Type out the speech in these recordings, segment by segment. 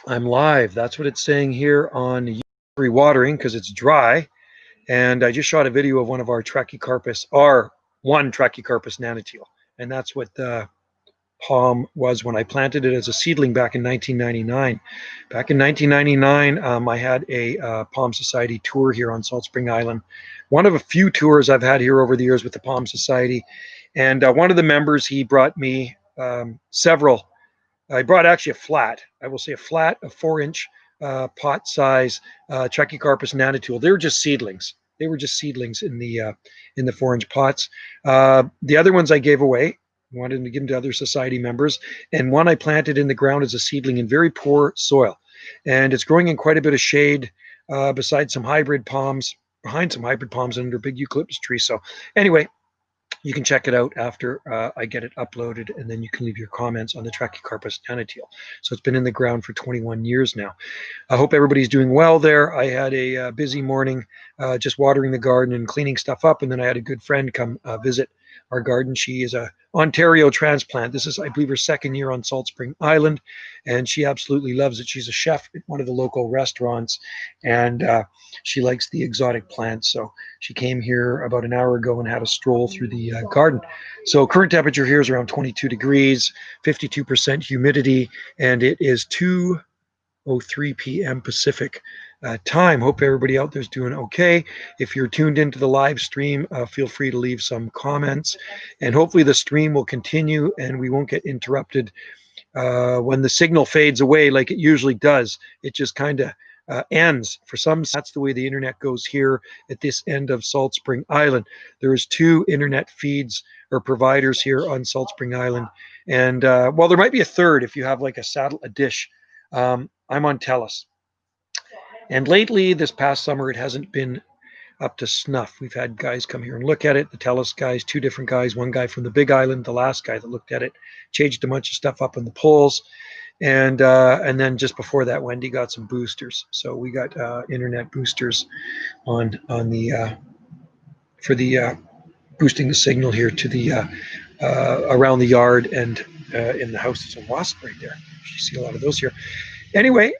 I'm live. That's what it's saying here on rewatering because it's dry. And I just shot a video of one of our Trachycarpus, our one Trachycarpus nanotele. And that's what the palm was when I planted it as a seedling back in 1999. Back in 1999, I had a Palm Society tour here on Salt Spring Island. One of a few tours I've had here over the years with the Palm Society. And one of the members, he brought me several. I brought actually a flat. I will say a flat, a 4-inch pot size Trachycarpus nanotule. They were just seedlings. They were just seedlings in the 4-inch pots. The other ones I gave away. Wanted to give them to other society members, and one I planted in the ground as a seedling in very poor soil, and it's growing in quite a bit of shade beside some hybrid palms, behind some hybrid palms under a big eucalyptus tree. So anyway, you can check it out after I get it uploaded, and then you can leave your comments on the Trachycarpus nanotele. So it's been in the ground for 21 years now. I hope everybody's doing well there. I had a busy morning just watering the garden and cleaning stuff up, and then I had a good friend come visit our garden. She is a Ontario transplant. This is, I believe, her second year on Salt Spring Island, and she absolutely loves it. She's a chef at one of the local restaurants, and she likes the exotic plants. So she came here about an hour ago and had a stroll through the garden. So current temperature here is around 22 degrees, 52% humidity, and it is 2:03 p.m. Pacific time. Hope everybody out there is doing okay. If you're tuned into the live stream, feel free to leave some comments, and hopefully the stream will continue and we won't get interrupted when the signal fades away like it usually does. It just kind of ends. For some, that's the way the internet goes here at this end of Salt Spring Island. There's 2 internet feeds or providers here on Salt Spring Island, and well, there might be a third if you have like a dish. I'm on TELUS. And lately, this past summer, it hasn't been up to snuff. We've had guys come here and look at it, the TELUS guys, 2 different guys, one guy from the Big Island, the last guy that looked at it, changed a bunch of stuff up in the poles. And then just before that, Wendy got some boosters. So we got internet boosters on the for the boosting the signal here to the around the yard and in the house. There's a wasp right there. You see a lot of those here. Anyway,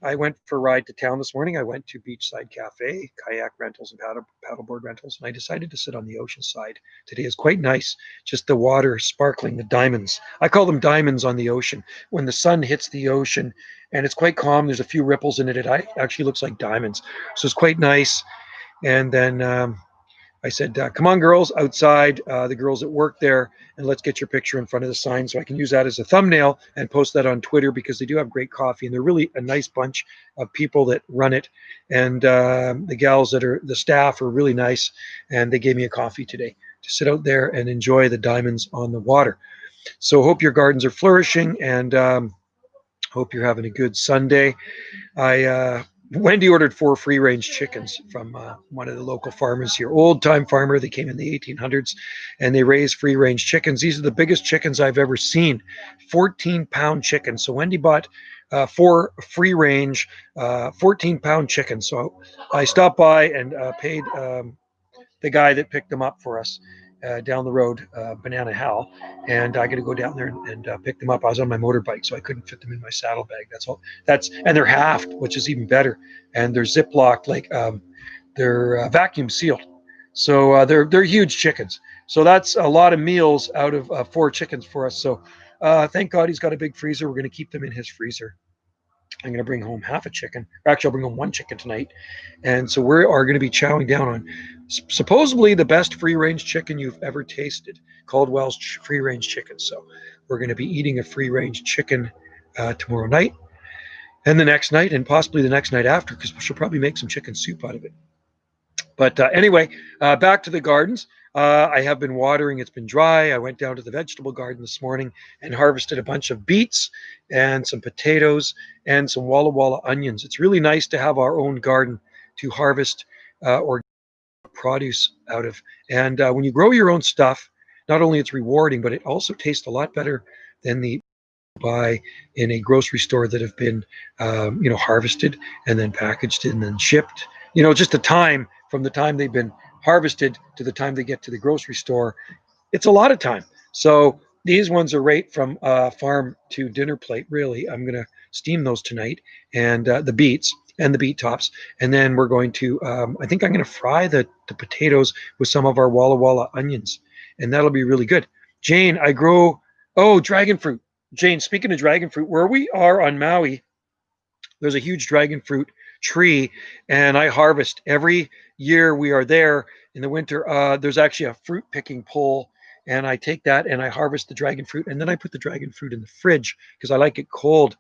I went for a ride to town this morning. I went to Beachside Cafe, kayak rentals and paddleboard rentals, and I decided to sit on the ocean side. Today is quite nice. Just the water sparkling, the diamonds. I call them diamonds on the ocean. When the sun hits the ocean and it's quite calm, there's a few ripples in it. It actually looks like diamonds. So it's quite nice. And then I said, come on, girls, outside, the girls that work there, and let's get your picture in front of the sign so I can use that as a thumbnail and post that on Twitter because they do have great coffee, and they're really a nice bunch of people that run it. And the gals that are the staff are really nice, and they gave me a coffee today to sit out there and enjoy the diamonds on the water. So hope your gardens are flourishing, and hope you're having a good Sunday. Wendy ordered 4 free-range chickens from one of the local farmers here, old-time farmer. They came in the 1800s, and they raised free-range chickens. These are the biggest chickens I've ever seen, 14-pound chickens. So Wendy bought 4 free-range 14-pound chickens. So I stopped by and paid the guy that picked them up for us down the road, Banana Hal, and I got to go down there and pick them up. I was on my motorbike, so I couldn't fit them in my saddlebag. That's all. And they're halved, which is even better, and they're ziplocked, like they're vacuum sealed. So they're huge chickens. So that's a lot of meals out of 4 chickens for us. So thank God he's got a big freezer. We're going to keep them in his freezer. I'm going to bring home half a chicken. Or actually, I'll bring home 1 chicken tonight. And so we are going to be chowing down on supposedly the best free-range chicken you've ever tasted, Caldwell's free-range chicken. So we're going to be eating a free-range chicken tomorrow night and the next night and possibly the next night after because she'll probably make some chicken soup out of it. But anyway, back to the gardens. I have been watering. It's been dry. I went down to the vegetable garden this morning and harvested a bunch of beets and some potatoes and some Walla Walla onions. It's really nice to have our own garden to harvest or produce out of. And when you grow your own stuff, not only it's rewarding, but it also tastes a lot better than the buy in a grocery store that have been harvested and then packaged and then shipped. Just the time from the time they've been harvested to the time they get to the grocery store, it's a lot of time. So These ones are right from farm to dinner plate, really. I'm going to steam those tonight, and the beets and the beet tops. And then we're going to, I think I'm going to fry the potatoes with some of our Walla Walla onions, and that'll be really good. Jane, I grow, oh, dragon fruit. Jane, speaking of dragon fruit, where we are on Maui, there's a huge dragon fruit tree, and I harvest every year we are there in the winter. There's actually a fruit picking pole, and I take that and I harvest the dragon fruit, and then I put the dragon fruit in the fridge because I like it cold.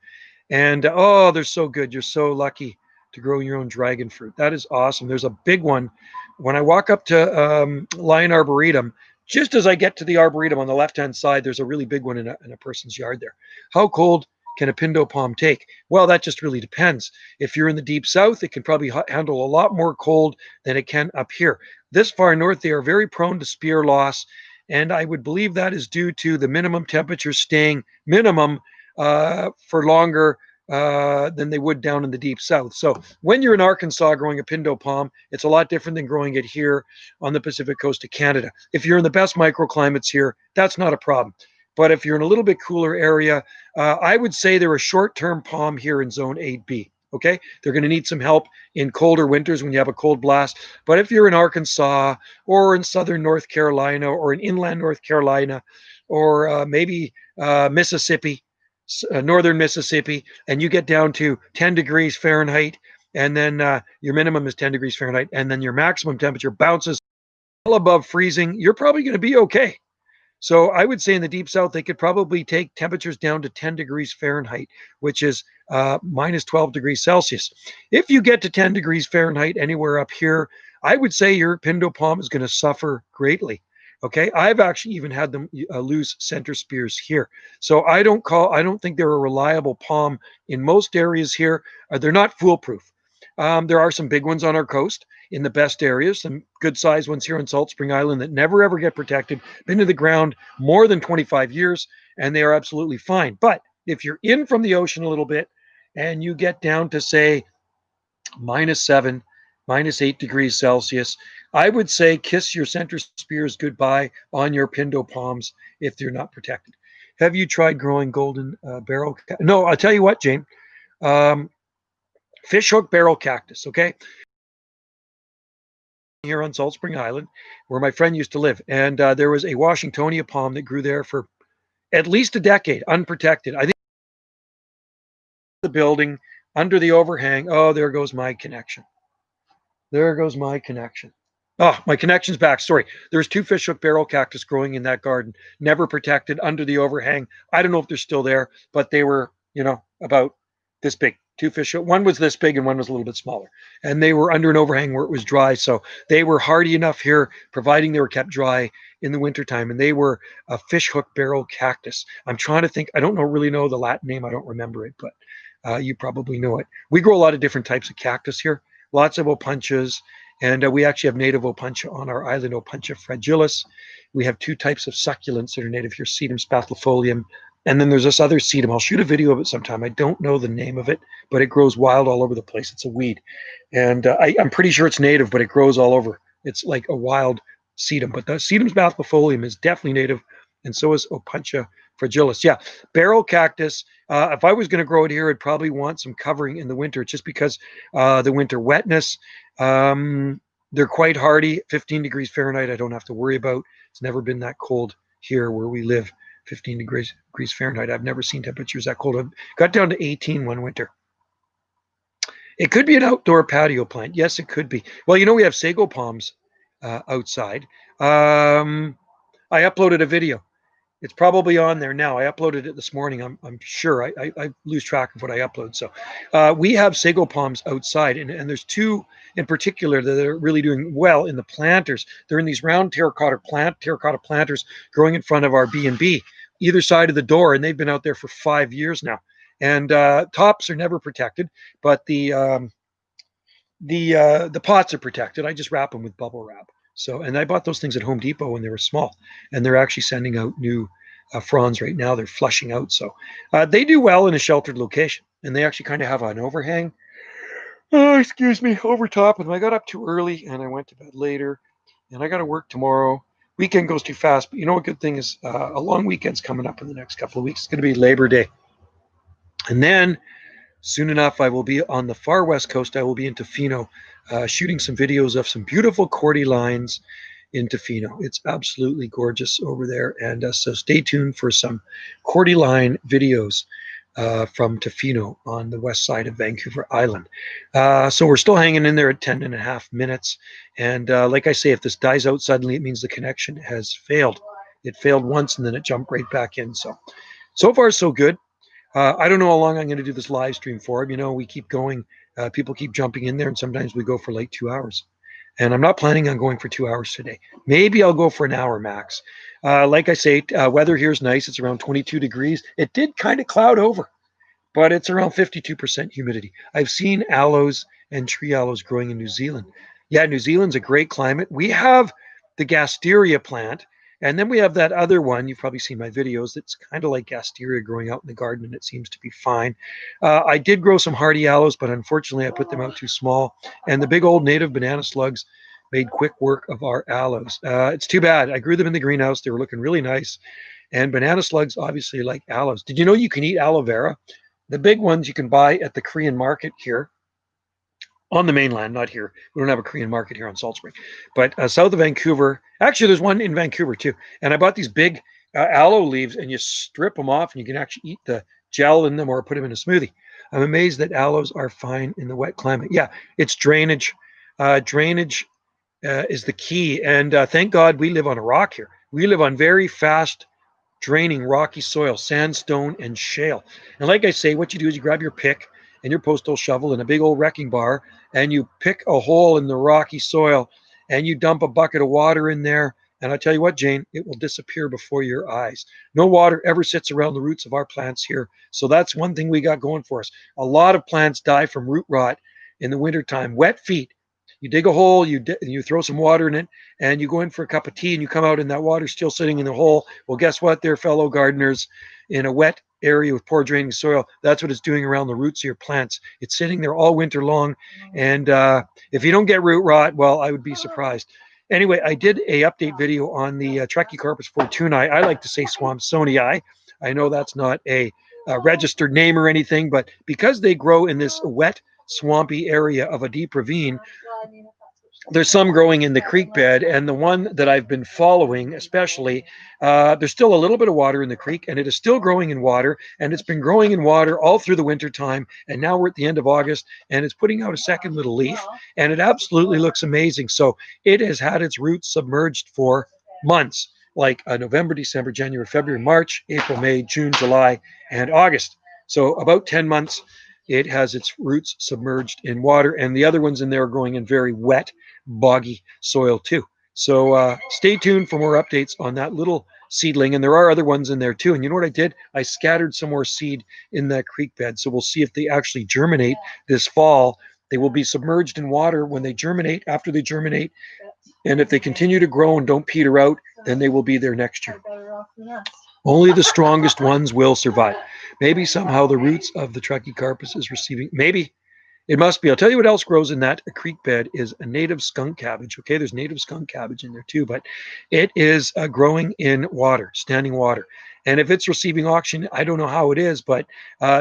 And oh, they're so good. You're so lucky to grow your own dragon fruit. That is awesome. There's a big one. When I walk up to Lion Arboretum, just as I get to the Arboretum on the left hand side, there's a really big one in a person's yard there. How cold can a pindo palm take? Well, that just really depends. If you're in the deep south, it can probably handle a lot more cold than it can up here. This far north, they are very prone to spear loss. And I would believe that is due to the minimum temperature staying minimum for longer than they would down in the deep south. So when you're in Arkansas growing a pindo palm, it's a lot different than growing it here on the Pacific coast of Canada. If you're in the best microclimates here, that's not a problem. But if you're in a little bit cooler area, I would say they're a short-term palm here in Zone 8B. Okay, they're going to need some help in colder winters when you have a cold blast. But if you're in Arkansas or in southern North Carolina or in inland North Carolina or maybe Mississippi, northern Mississippi, and you get down to 10 degrees Fahrenheit, and then your minimum is 10 degrees Fahrenheit, and then your maximum temperature bounces well above freezing, you're probably going to be okay. So I would say in the deep south, they could probably take temperatures down to 10 degrees Fahrenheit, which is minus 12 degrees Celsius. If you get to 10 degrees Fahrenheit anywhere up here, I would say your pindo palm is going to suffer greatly. Okay, I've actually even had them lose center spears here. So I don't think they're a reliable palm in most areas here. They're not foolproof. There are some big ones on our coast in the best areas, some good sized ones here on Salt Spring Island that never ever get protected, been to the ground more than 25 years, and they are absolutely fine. But if you're in from the ocean a little bit and you get down to, say, -7, -8 degrees Celsius, I would say kiss your center spears goodbye on your pindo palms if they're not protected. Have you tried growing golden barrel? No, I'll tell you what, Jane. Um, Fishhook barrel cactus, okay? Here on Salt Spring Island, where my friend used to live. And there was a Washingtonia palm that grew there for at least a decade, unprotected. I think the building under the overhang. Oh, there goes my connection. There goes my connection. Oh, my connection's back. Sorry. There's two fishhook barrel cactus growing in that garden, never protected under the overhang. I don't know if they're still there, but they were, about this big. Two fishhook. One was this big and one was a little bit smaller. And they were under an overhang where it was dry. So they were hardy enough here, providing they were kept dry in the wintertime. And they were a fishhook barrel cactus. I'm trying to think. I don't really know the Latin name. I don't remember it, but you probably know it. We grow a lot of different types of cactus here, lots of opunchas, and we actually have native opuntia on our island, Opuntia fragilis. We have two types of succulents that are native here, Sedum spathifolium, and then there's this other sedum. I'll shoot a video of it sometime. I don't know the name of it, but it grows wild all over the place. It's a weed, and I'm pretty sure it's native, but it grows all over. It's like a wild sedum, but the Sedum spathifolium is definitely native, and so is Opuntia fragilis. Yeah, barrel cactus. If I was going to grow it here, I'd probably want some covering in the winter, just because the winter wetness. They're quite hardy. 15 degrees Fahrenheit, I don't have to worry about. It's never been that cold here where we live. 15 degrees Fahrenheit. I've never seen temperatures that cold. I got down to 18 one winter. It could be an outdoor patio plant. Yes, it could be. Well, we have sago palms outside. I uploaded a video. It's probably on there now. I uploaded it this morning. I'm sure. I lose track of what I upload. So we have sago palms outside, and there's two in particular that are really doing well in the planters. They're in these round terracotta planters growing in front of our B&B, either side of the door, and they've been out there for 5 years now. And tops are never protected, but the pots are protected. I just wrap them with bubble wrap. So, and I bought those things at Home Depot when they were small, and they're actually sending out new fronds right now. They're flushing out. So they do well in a sheltered location, and they actually kind of have an overhang. Oh, excuse me, over top. And I got up too early and I went to bed later, and I got to work tomorrow. Weekend goes too fast, but you know what? Good thing is a long weekend's coming up in the next couple of weeks. It's going to be Labor Day, and then soon enough, I will be on the far west coast. I will be in Tofino, shooting some videos of some beautiful cordy lines in Tofino. It's absolutely gorgeous over there, and so stay tuned for some cordy line videos from Tofino on the west side of Vancouver Island. So we're still hanging in there at 10 and a half minutes. And like I say, if this dies out suddenly, it means the connection has failed. It failed once and then it jumped right back in. So far, so good. I don't know how long I'm going to do this live stream for. You know, we keep going. People keep jumping in there, and sometimes we go for like 2 hours. And I'm not planning on going for 2 hours today. Maybe I'll go for an hour max. Like I say, weather here is nice. It's around 22 degrees. It did kind of cloud over, but it's around 52% humidity. I've seen aloes and tree aloes growing in New Zealand. Yeah, New Zealand's a great climate. We have the Gasteria plant, and then we have that other one. You've probably seen my videos. That's kind of like Gasteria growing out in the garden, and it seems to be fine. I did grow some hardy aloes, but unfortunately, I put them out too small. And the big old native banana slugs made quick work of our aloes. It's too bad. I grew them in the greenhouse. They were looking really nice. And banana slugs obviously like aloes. Did you know you can eat aloe vera? The big ones you can buy at the Korean market here on the mainland, not here. We don't have a Korean market here on Salt Spring, but south of Vancouver. Actually, there's one in Vancouver too. And I bought these big aloe leaves, and you strip them off, and you can actually eat the gel in them or put them in a smoothie. I'm amazed that aloes are fine in the wet climate. Yeah, it's drainage. Drainage is the key, and thank God we live on a rock here. We live on very fast draining rocky soil, sandstone, and shale. And like I say, what you do is you grab your pick and your postal shovel and a big old wrecking bar, and you pick a hole in the rocky soil, and you dump a bucket of water in there. And I tell you what, Jane, it will disappear before your eyes. No water ever sits around the roots of our plants here. So that's one thing we got going for us. A lot of plants die from root rot in the wintertime. Wet feet. You dig a hole, you throw some water in it, and you go in for a cup of tea, and you come out and that water's still sitting in the hole. Well, guess what? They're fellow gardeners in a wet area with poor draining soil. That's what it's doing around the roots of your plants. It's sitting there all winter long. And if you don't get root rot, well, I would be surprised. Anyway, I did a update video on the Trachycarpus fortunei. I like to say Swampsonii. I know that's not a registered name or anything, but because they grow in this wet, swampy area of a deep ravine, there's some growing in the creek bed, and the one that I've been following especially, there's still a little bit of water in the creek, and it is still growing in water, and it's been growing in water all through the winter time, and now we're at the end of August, and it's putting out a second little leaf, and it absolutely looks amazing. So it has had its roots submerged for months, like November, December, January, February, March, April, May, June, July, and August. So about 10 months it has its roots submerged in water, and the other ones in there are growing in very wet, boggy soil too. So stay tuned for more updates on that little seedling, and there are other ones in there too. And you know what I did? I scattered some more seed in that creek bed, so we'll see if they actually germinate this fall. They will be submerged in water when they germinate, after they germinate, and if they continue to grow and don't peter out, then they will be there next year. Only the strongest ones will survive. Maybe somehow the roots of the Trachycarpus is receiving, maybe it must be. I'll tell you what else grows in that creek bed is a native skunk cabbage. Okay, there's native skunk cabbage in there too, but it is growing in water, standing water. And if it's receiving oxygen, I don't know how it is, but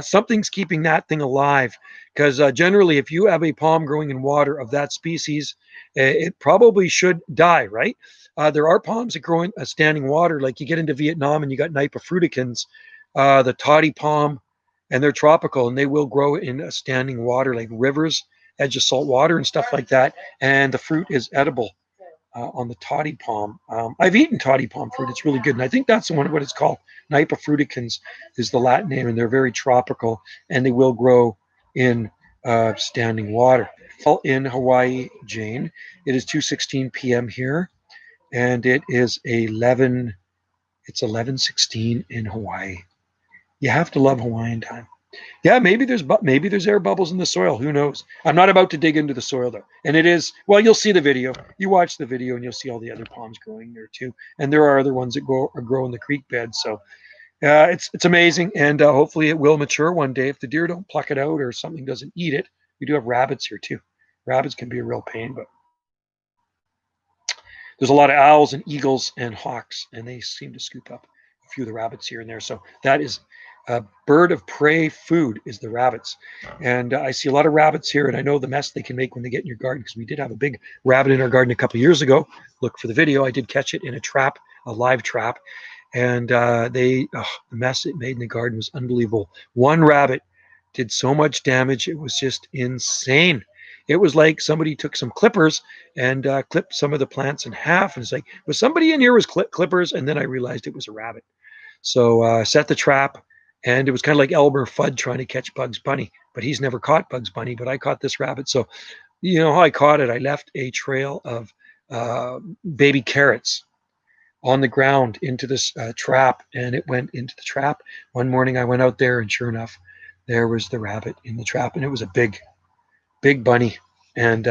something's keeping that thing alive. Because generally, if you have a palm growing in water of that species, it probably should die, right? There are palms that grow in standing water, like you get into Vietnam and you got Nipofruticans, the toddy palm, and they're tropical and they will grow in standing water, like rivers, edge of salt water and stuff like that. And the fruit is edible on the toddy palm. I've eaten toddy palm fruit. It's really good. And I think that's the one, what it's called. Nipofruticans is the Latin name, and they're very tropical and they will grow in standing water. In Hawaii, Jane, it is 2:16 p.m. here, and it is 11:16 in Hawaii. You have to love Hawaiian time. Yeah, maybe there's air bubbles in the soil. Who knows? I'm not about to dig into the soil though. And it is, well, you'll see the video. You watch the video and you'll see all the other palms growing there too. And there are other ones that grow in the creek bed. So it's amazing, and hopefully it will mature one day if the deer don't pluck it out or something doesn't eat it. We do have rabbits here too. Rabbits can be a real pain, but There's a lot of owls and eagles and hawks, and they seem to scoop up a few of the rabbits here and there. So that is bird of prey food is the rabbits. And I see a lot of rabbits here, and I know the mess they can make when they get in your garden, because we did have a big rabbit in our garden a couple of years ago. Look for the video. I did catch it in a trap, a live trap, and the mess it made in the garden was unbelievable. One rabbit did so much damage, it was just insane. It was like somebody took some clippers and clipped some of the plants in half, and it's like, was somebody in here with clippers? And then I realized it was a rabbit. So set the trap, and it was kind of like Elmer Fudd trying to catch Bugs Bunny, but he's never caught Bugs Bunny, but I caught this rabbit. So you know how I caught it? I left a trail of baby carrots on the ground into this trap, and it went into the trap. One morning I went out there, and sure enough, there was the rabbit in the trap, and it was a big bunny. And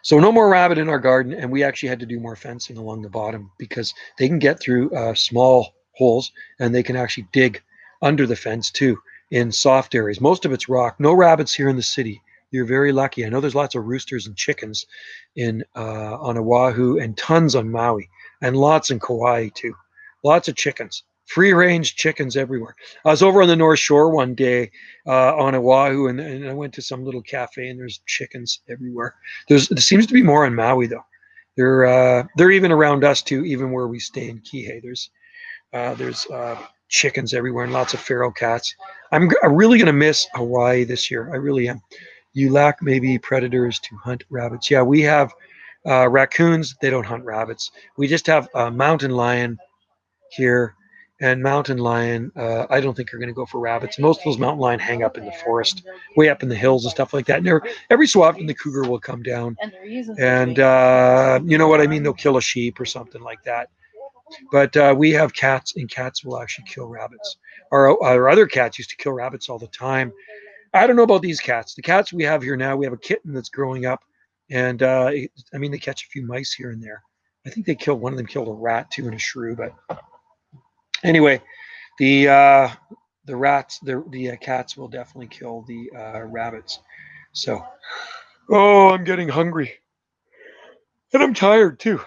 so no more rabbit in our garden, and we actually had to do more fencing along the bottom, because they can get through small holes, and they can actually dig under the fence too in soft areas. Most of it's rock. No rabbits here in the city. You're very lucky. I know there's lots of roosters and chickens in on Oahu, and tons on Maui, and lots in Kauai too. Lots of chickens. Free range chickens everywhere. I was over on the North Shore one day on Oahu, and I went to some little cafe, and there's chickens everywhere. There seems to be more on Maui though. They're even around us too, even where we stay in Kihei. There's chickens everywhere, and lots of feral cats. I'm really going to miss Hawaii this year. I really am. You lack maybe predators to hunt rabbits. Yeah, we have raccoons. They don't hunt rabbits. We just have a mountain lion here, and mountain lion, I don't think are going to go for rabbits. Most of those mountain lion hang up in the forest, way up in the hills and stuff like that. And every so often the cougar will come down, and you know what I mean? They'll kill a sheep or something like that. But we have cats, and cats will actually kill rabbits. Our other cats used to kill rabbits all the time. I don't know about these cats. The cats we have here now, we have a kitten that's growing up, and I mean, they catch a few mice here and there. I think one of them killed a rat too, and a shrew. But anyway, the rats, the cats will definitely kill the rabbits. So, oh, I'm getting hungry, and I'm tired too.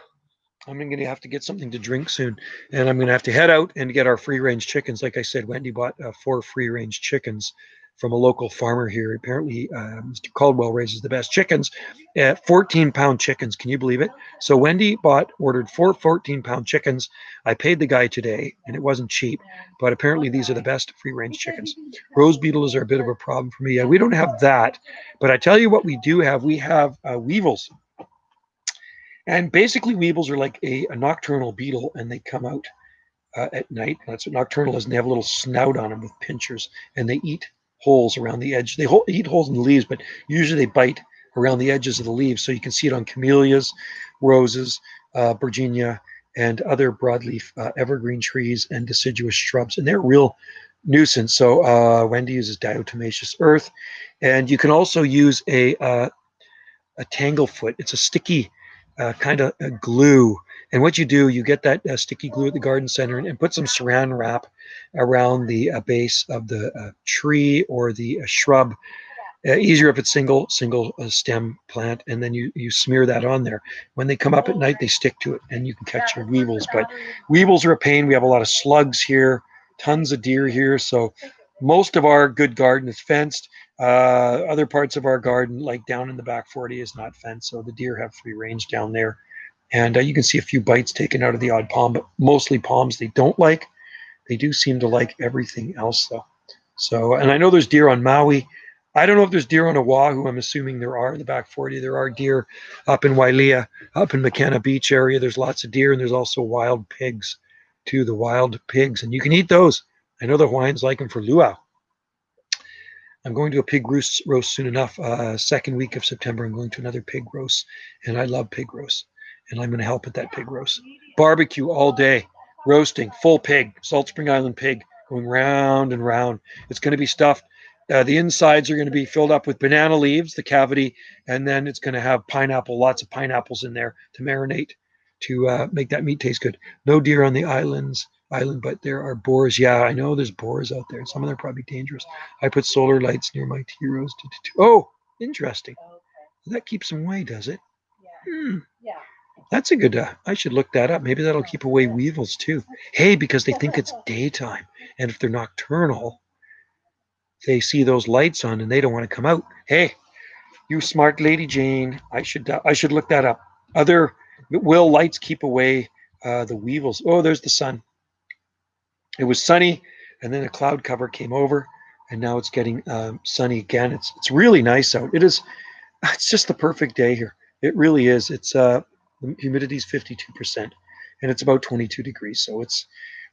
I'm going to have to get something to drink soon, and I'm going to have to head out and get our free-range chickens. Like I said, Wendy bought 4 free-range chickens from a local farmer here. Apparently, Mr. Caldwell raises the best chickens, 14-pound chickens. Can you believe it? So Wendy ordered 4 14-pound chickens. I paid the guy today, and it wasn't cheap, but apparently these are the best free-range chickens. Rose beetles are a bit of a problem for me. Yeah, we don't have that, but I tell you what we do have. We have weevils. And basically, weevils are like a nocturnal beetle, and they come out at night. That's what nocturnal is. And they have a little snout on them with pincers, and they eat holes around the edge. They eat holes in the leaves, but usually they bite around the edges of the leaves. So you can see it on camellias, roses, Virginia, and other broadleaf evergreen trees and deciduous shrubs. And they're a real nuisance. So Wendy uses diatomaceous earth. And you can also use a tanglefoot. It's a sticky kind of glue. And what you do, you get that sticky glue at the garden center, and put some saran wrap around the base of the tree or the shrub. Easier if it's single stem plant, and then you smear that on there. When they come up at night, they stick to it, and you can catch your weevils. But weevils are a pain. We have a lot of slugs here, tons of deer here. So most of our good garden is fenced. Other parts of our garden, like down in the back 40, is not fenced, so the deer have free range down there. And you can see a few bites taken out of the odd palm, but mostly palms they don't like. They do seem to like everything else, though. So, and I know there's deer on Maui. I don't know if there's deer on Oahu. I'm assuming there are in the back 40. There are deer up in Wailea, up in McKenna Beach area. There's lots of deer, and there's also wild pigs, too, the wild pigs. And you can eat those. I know the Hawaiians like them for luau. I'm going to a pig roast soon enough. Second week of September, I'm going to another pig roast, and I love pig roast, and I'm going to help at that pig roast. Barbecue all day, roasting, full pig, Salt Spring Island pig, going round and round. It's going to be stuffed. The insides are going to be filled up with banana leaves, the cavity, and then it's going to have pineapple, lots of pineapples in there to marinate, to make that meat taste good. No deer on the island, but there are boars. Yeah, I know there's boars out there. Some of them are probably dangerous. I put solar lights near my tea roast. Oh, interesting. That keeps them away, does it? Yeah. That's a good, I should look that up. Maybe that'll keep away weevils too. Hey, because they think it's daytime. And if they're nocturnal, they see those lights on and they don't want to come out. Hey, you smart lady Jane. I should look that up. Other will lights keep away the weevils? Oh, there's the sun. It was sunny, and then a cloud cover came over, and now it's getting sunny again. It's really nice out. It is. It's just the perfect day here. It really is. It's the humidity is 52%, and it's about 22 degrees. So it's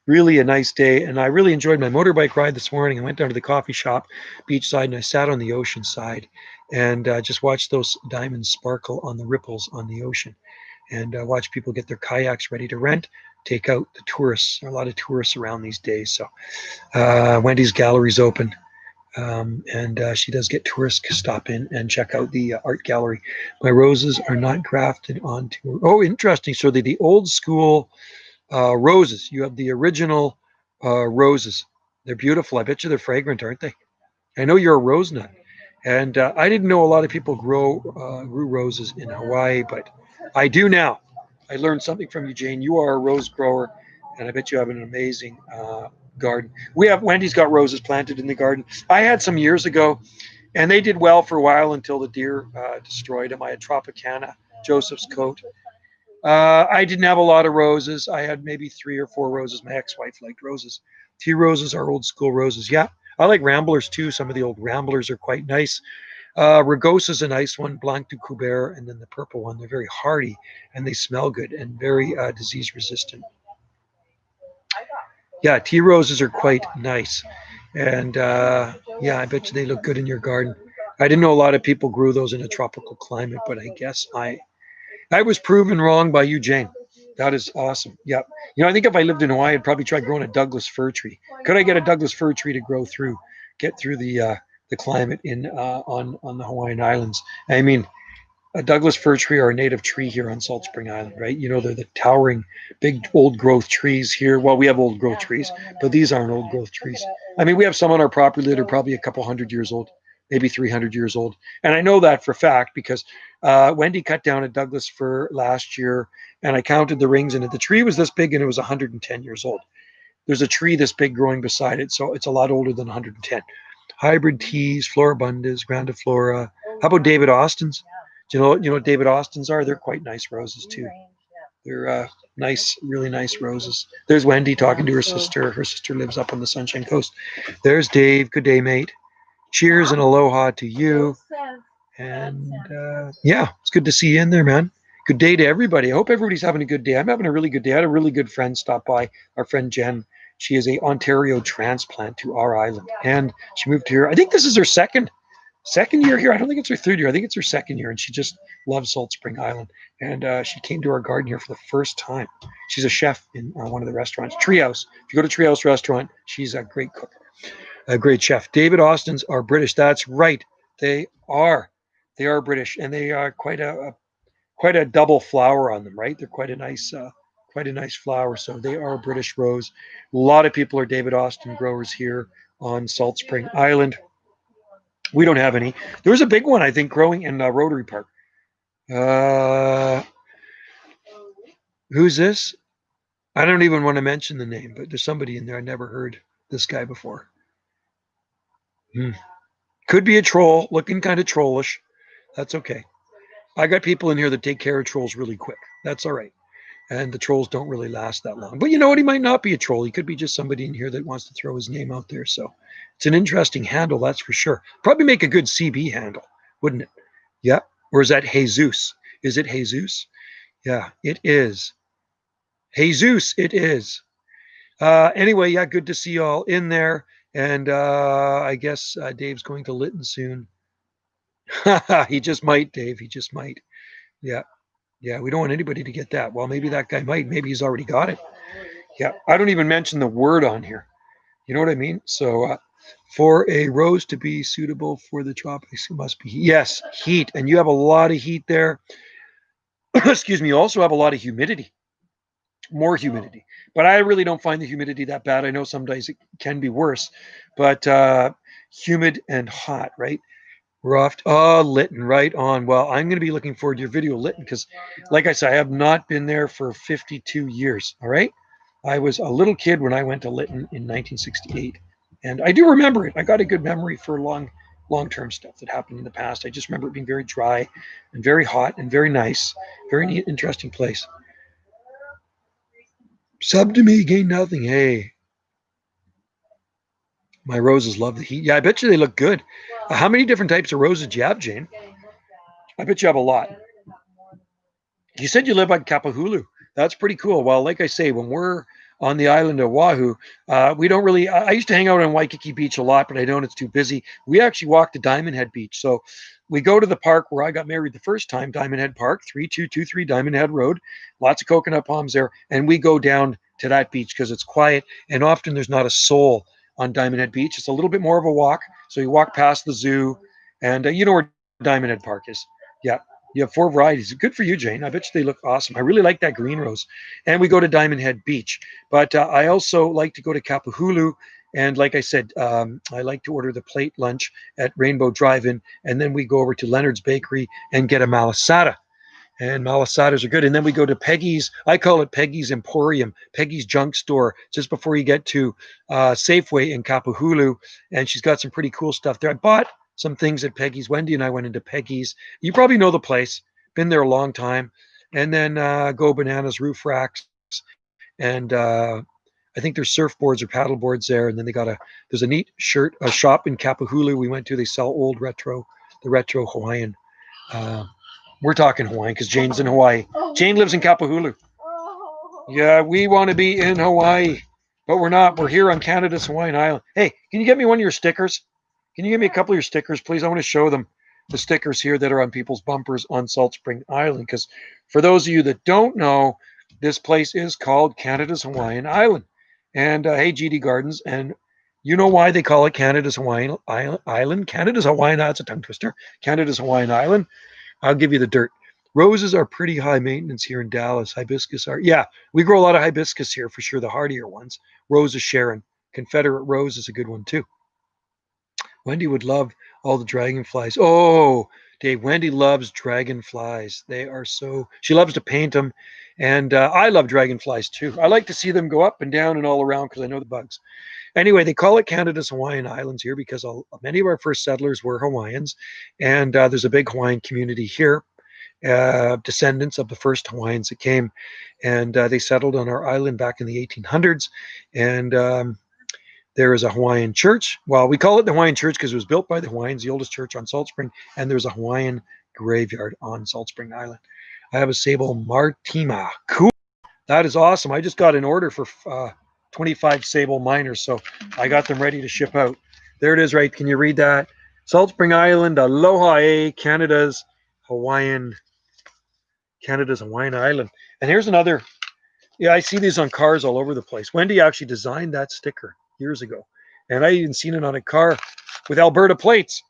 really a nice day. And I really enjoyed my motorbike ride this morning. I went down to the coffee shop, beachside, and I sat on the ocean side and just watched those diamonds sparkle on the ripples on the ocean, and watch people get their kayaks ready to rent. Take out the tourists. There are a lot of tourists around these days. So Wendy's gallery's open. And she does get tourists to stop in and check out the art gallery. My roses are not grafted onto. Oh, interesting. So they're the old school roses. You have the original roses. They're beautiful. I bet you they're fragrant, aren't they? I know you're a rose nut, and I didn't know a lot of people grew roses in Hawaii, but I do now. I learned something from you, Jane. You are a rose grower, and I bet you have an amazing garden. We have Wendy's got roses planted in the garden. I had some years ago, and they did well for a while until the deer destroyed them. I had Tropicana, Joseph's coat. I didn't have a lot of roses. I had maybe 3 or 4 roses. My ex-wife liked roses. Tea roses are old school roses. Yeah, I like ramblers too. Some of the old ramblers are quite nice. Rugosa's a nice one, Blanc du Coubert, and then the purple one. They're very hardy and they smell good and very disease resistant. Yeah, tea roses are quite nice. And yeah, I bet you they look good in your garden. I didn't know a lot of people grew those in a tropical climate, but I guess I was proven wrong by you, Jane. That is awesome. Yep. I think if I lived in Hawaii, I'd probably try growing a Douglas fir tree. Could I get a Douglas fir tree to get through the climate in on the Hawaiian Islands? I mean, a Douglas fir tree or a native tree here on Salt Spring Island, right? They're the towering, big old growth trees here. Well, we have old growth trees, but these aren't old growth trees. I mean, we have some on our property that are probably a couple hundred years old, maybe 300 years old. And I know that for a fact because Wendy cut down a Douglas fir last year and I counted the rings in it. The tree was this big and it was 110 years old. There's a tree this big growing beside it, so it's a lot older than 110. Hybrid teas, Floribundas, Grandiflora. How about David Austin's? Do you know what David Austin's are? They're quite nice roses too. They're nice, really nice roses. There's Wendy talking to her sister. Her sister lives up on the Sunshine Coast. There's Dave. Good day, mate. Cheers and aloha to you. And yeah, it's good to see you in there, man. Good day to everybody. I hope everybody's having a good day. I'm having a really good day. I had a really good friend stop by, our friend Jen. She is a Ontario transplant to our island, and she moved here. I think this is her second year here. I don't think it's her third year. I think it's her second year, and she just loves Salt Spring Island. And she came to our garden here for the first time. She's a chef in one of the restaurants, Treehouse. If you go to Treehouse Restaurant, she's a great cook, a great chef. David Austin's are British. That's right. They are. They are British, and they are quite a double flower on them, right? They're quite a nice flower. So they are a British rose. A lot of people are David Austin growers here on Salt Spring Island. We don't have any. There's a big one, I think, growing in Rotary Park. Uh, who's this? I don't even want to mention the name, but there's somebody in there. I never heard this guy before. Hmm. Could be a troll, looking kind of trollish. That's okay. I got people in here that take care of trolls really quick. That's all right. And the trolls don't really last that long. But you know what? He might not be a troll. He could be just somebody in here that wants to throw his name out there. So it's an interesting handle, that's for sure. Probably make a good CB handle, wouldn't it? Yeah. Or is that Jesus? Is it Jesus? Yeah, it is. Jesus, it is. Anyway, yeah, good to see you all in there. And I guess Dave's going to Lytton soon. He just might, Dave. He just might. Yeah. Yeah, we don't want anybody to get that. Well, maybe that guy might. Maybe he's already got it. Yeah, I don't even mention the word on here. You know what I mean? So, for a rose to be suitable for the tropics, it must be yes, heat, and you have a lot of heat there. Excuse me. You also have a lot of humidity, more humidity. But I really don't find the humidity that bad. I know some days it can be worse, but humid and hot, right? We're off. Oh, Lytton, right on. Well, I'm going to be looking forward to your video, Lytton, because, like I said, I have not been there for 52 years. All right. I was a little kid when I went to Lytton in 1968, and I do remember it. I got a good memory for long-term stuff that happened in the past. I just remember it being very dry and very hot and very nice, very neat, interesting place. Sub to me, gain nothing. Hey, my roses love the heat. Yeah, I bet you they look good. How many different types of roses do you have, Jane? I bet you have a lot. You said you live on Kapahulu. That's pretty cool. Well, like I say, when we're on the island of Oahu, we don't really. I used to hang out on Waikiki Beach a lot, but I know it's too busy. We actually walk to Diamond Head Beach. So we go to the park where I got married the first time, Diamond Head Park, 3223 Diamond Head Road. Lots of coconut palms there. And we go down to that beach because it's quiet. And often there's not a soul on Diamond Head Beach. It's a little bit more of a walk. So you walk past the zoo, and you know where Diamond Head Park is. Yeah. You have four varieties. Good for you, Jane. I bet you they look awesome. I really like that green rose. And we go to Diamond Head Beach. But I also like to go to Kapahulu. And like I said, I like to order the plate lunch at Rainbow Drive-In. And then we go over to Leonard's Bakery and get a malasada. And malasadas are good. And then we go to Peggy's. I call it Peggy's Emporium, Peggy's Junk Store, just before you get to Safeway in Kapahulu. And she's got some pretty cool stuff there. I bought some things at Peggy's. Wendy and I went into Peggy's. You probably know the place. Been there a long time. And then Go Bananas Roof Racks. And I think there's surfboards or paddle boards there. And then there's a neat a shop in Kapahulu we went to. They sell the retro Hawaiian. We're talking Hawaiian because Jane's in Hawaii. Jane lives in Kapahulu. Yeah, we want to be in Hawaii, but we're not. We're here on Canada's Hawaiian Island. Hey, can you get me one of your stickers? Can you give me a couple of your stickers, please? I want to show them the stickers here that are on people's bumpers on Salt Spring Island. Because for those of you that don't know, this place is called Canada's Hawaiian Island. And hey, GD Gardens. And you know why they call it Canada's Hawaiian Island? Canada's Hawaiian, that's a tongue twister. Canada's Hawaiian Island. I'll give you the dirt. Roses are pretty high maintenance here in Dallas. Hibiscus are, yeah, we grow a lot of hibiscus here for sure, the hardier ones. Rose of Sharon. Confederate rose is a good one too. Wendy would love all the dragonflies. Oh, Dave, Wendy loves dragonflies. They are she loves to paint them. And I love dragonflies too. I like to see them go up and down and all around because I know the bugs. Anyway, they call it Canada's Hawaiian Islands here because many of our first settlers were Hawaiians. And there's a big Hawaiian community here, descendants of the first Hawaiians that came. And they settled on our island back in the 1800s. And there is a Hawaiian church. Well, we call it the Hawaiian church because it was built by the Hawaiians, the oldest church on Salt Spring. And there's a Hawaiian graveyard on Salt Spring Island. I have a sable Martima. Cool. That is awesome. I just got an order for 25 sable miners, so I got them ready to ship out. There it is, right? Can you read that? Salt Spring Island, Aloha, Canada's Hawaiian Island. And here's another. Yeah, I see these on cars all over the place. Wendy actually designed that sticker years ago, and I even seen it on a car with Alberta plates.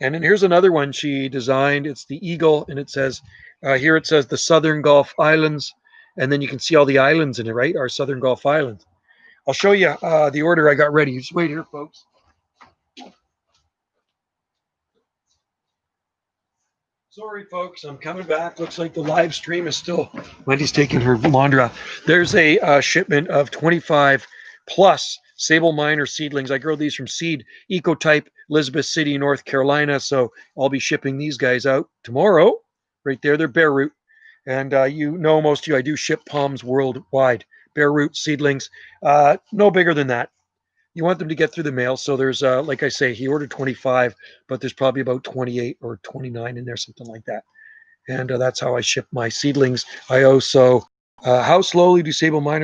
And then here's another one she designed. It's the eagle, and it says here it says the Southern Gulf Islands, and then you can see all the islands in it, right? Our Southern Gulf Islands. I'll show you the order I got ready. Just wait here, folks. Sorry, folks, I'm coming back. Looks like the live stream is still. Wendy's taking her laundry off. There's a shipment of 25 plus sable miner seedlings. I grow these from seed, Ecotype, Elizabeth City, North Carolina. So I'll be shipping these guys out tomorrow. Right there, they're bare root. And you know, most of you, I do ship palms worldwide. Bare root seedlings, no bigger than that. You want them to get through the mail. So there's, like I say, he ordered 25, but there's probably about 28 or 29 in there, something like that. And that's how I ship my seedlings. I also, how slowly do sable miners